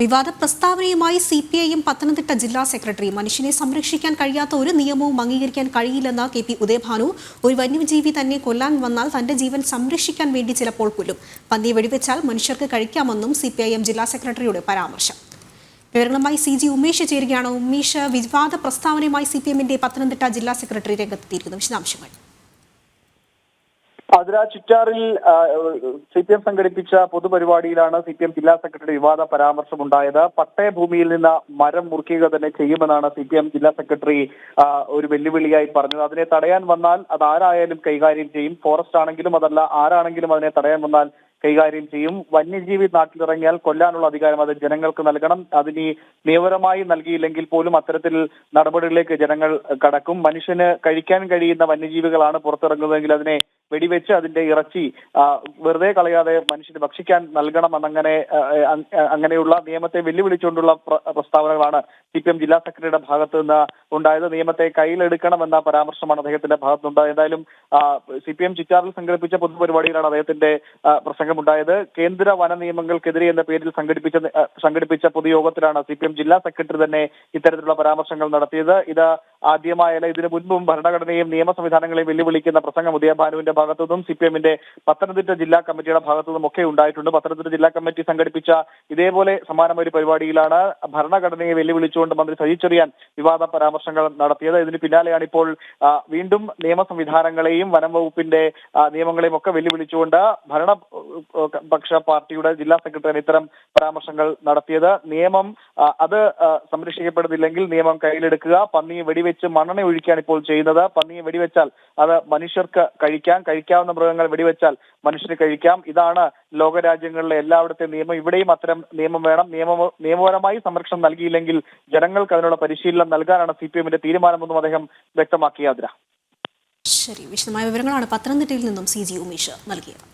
വിവാദ പ്രസ്താവനയുമായി സിപിഐഎം പത്തനംതിട്ട ജില്ലാ സെക്രട്ടറി മനുഷ്യനെ സംരക്ഷിക്കാൻ കഴിയാത്ത ഒരു നിയമവും അംഗീകരിക്കാൻ കഴിയില്ലെന്ന് കെ.പി. ഉദയഭാനു. ഒരു വന്യജീവി തന്നെ കൊല്ലാൻ വന്നാൽ തന്റെ ജീവൻ സംരക്ഷിക്കാൻ വേണ്ടി ചിലപ്പോൾ കൊല്ലും. പന്നിയെ വെടിവെച്ചാൽ മനുഷ്യർക്ക് കഴിക്കാമെന്നും സിപിഐഎം ജില്ലാ സെക്രട്ടറിയുടെ പരാമർശം. വിവരങ്ങളുമായി CG ഉമേഷ് ചേരുകയാണ്. ഉമേഷ്, വിവാദ പ്രസ്താവനയുമായി സിപിഎമ്മിന്റെ പത്തനംതിട്ട ജില്ലാ സെക്രട്ടറി രംഗത്തെത്തിയിരിക്കുന്നു. വിശദാംശങ്ങൾ. അതിര ചിറ്റാറിൽ CPM സംഘടിപ്പിച്ച പൊതുപരിപാടിയിലാണ് CPM ജില്ലാ സെക്രട്ടറി വിവാദ പരാമർശമുണ്ടായത്. പട്ടയഭൂമിയിൽ നിന്ന് മരം മുറിക്കുക തന്നെ ചെയ്യുമെന്നാണ് CPM ജില്ലാ സെക്രട്ടറി ഒരു വെല്ലുവിളിയായി പറഞ്ഞത്. അതിനെ തടയാൻ വന്നാൽ അത് ആരായാലും കൈകാര്യം ചെയ്യും. ഫോറസ്റ്റ് ആണെങ്കിലും അതല്ല ആരാണെങ്കിലും അതിനെ തടയാൻ വന്നാൽ കൈകാര്യം ചെയ്യും. വന്യജീവി നാട്ടിലിറങ്ങിയാൽ കൊല്ലാനുള്ള അധികാരം അത് ജനങ്ങൾക്ക് നൽകണം. അതിന് നിയമപരമായി നൽകിയില്ലെങ്കിൽ പോലും അത്തരത്തിൽ നടപടികളിലേക്ക് ജനങ്ങൾ കടക്കും. മനുഷ്യന് കഴിക്കാൻ കഴിയുന്ന വന്യജീവികളാണ് പുറത്തിറങ്ങുന്നതെങ്കിൽ അതിനെ വെടിവെച്ച് അതിന്റെ ഇറച്ചി വെറുതെ കളയാതെ മനുഷ്യന് ഭക്ഷിക്കാൻ നൽകണമെന്നങ്ങനെ അങ്ങനെയുള്ള നിയമത്തെ വെല്ലുവിളിച്ചുകൊണ്ടുള്ള പ്രസ്താവനകളാണ് CPM ജില്ലാ സെക്രട്ടറിയുടെ ഭാഗത്ത് നിന്ന് ഉണ്ടായത്. നിയമത്തെ കയ്യിലെടുക്കണമെന്ന പരാമർശമാണ് അദ്ദേഹത്തിന്റെ ഭാഗത്തുനിന്നുണ്ടായത്. എന്തായാലും CPM ചിറ്റാറിൽ സംഘടിപ്പിച്ച പൊതുപരിപാടിയിലാണ് അദ്ദേഹത്തിന്റെ പ്രസംഗമുണ്ടായത്. കേന്ദ്ര വന നിയമങ്ങൾക്കെതിരെ എന്ന പേരിൽ സംഘടിപ്പിച്ച പൊതുയോഗത്തിലാണ് CPM ജില്ലാ സെക്രട്ടറി തന്നെ ഇത്തരത്തിലുള്ള പരാമർശങ്ങൾ നടത്തിയത്. ഇത് ആദ്യമായല്ല. ഇതിനു മുൻപും ഭരണഘടനയും നിയമ സംവിധാനങ്ങളെയും വെല്ലുവിളിക്കുന്ന പ്രസംഗം ഉദയഭാനുവിന്റെ ഭാഗത്തുനിന്നും CPMന്റെ പത്തനംതിട്ട ജില്ലാ കമ്മിറ്റിയുടെ ഭാഗത്തുനിന്നും ഒക്കെ ഉണ്ടായിട്ടുണ്ട്. പത്തനംതിട്ട ജില്ലാ കമ്മിറ്റി സംഘടിപ്പിച്ച ഇതേപോലെ സമാനമായ ഒരു പരിപാടിയിലാണ് ഭരണഘടനയെ വെല്ലുവിളിച്ചുകൊണ്ട് മന്ത്രി സജി ചെറിയാൻ വിവാദ പരാമർശങ്ങൾ നടത്തിയത്. ഇതിന് പിന്നാലെയാണ് ഇപ്പോൾ വീണ്ടും നിയമ സംവിധാനങ്ങളെയും വനം വകുപ്പിന്റെ നിയമങ്ങളെയും ഒക്കെ വെല്ലുവിളിച്ചുകൊണ്ട് ഭരണപക്ഷ പാർട്ടിയുടെ ജില്ലാ സെക്രട്ടറി ഇത്തരം പരാമർശങ്ങൾ നടത്തിയത്. നിയമം അത് സംരക്ഷിക്കപ്പെടുന്നില്ലെങ്കിൽ നിയമം കയ്യിലെടുക്കുക. പന്നിയെ വെടിവെച്ച് മണ്ണെണ്ണ ഒഴിക്കുകയാണ് ഇപ്പോൾ ചെയ്യുന്നത്. പന്നിയെ വെടിവെച്ചാൽ അത് മനുഷ്യർക്ക് കഴിക്കാവുന്ന മൃഗങ്ങൾ വെടിവെച്ചാൽ മനുഷ്യന് കഴിക്കാം. ഇതാണ് ലോകരാജ്യങ്ങളിലെ എല്ലായിടത്തെ നിയമം. ഇവിടെയും അത്തരം നിയമം വേണം. നിയമപരമായി സംരക്ഷണം നൽകിയില്ലെങ്കിൽ ജനങ്ങൾക്ക് അതിനുള്ള പരിശീലനം നൽകാനാണ് CPMന്റെ തീരുമാനമെന്നും അദ്ദേഹം വ്യക്തമാക്കി. ശരി, വിശദമായ വിവരങ്ങളാണ് പത്തനംതിട്ടയിൽ നിന്നും CG ഉമേഷ് നൽകിയത്.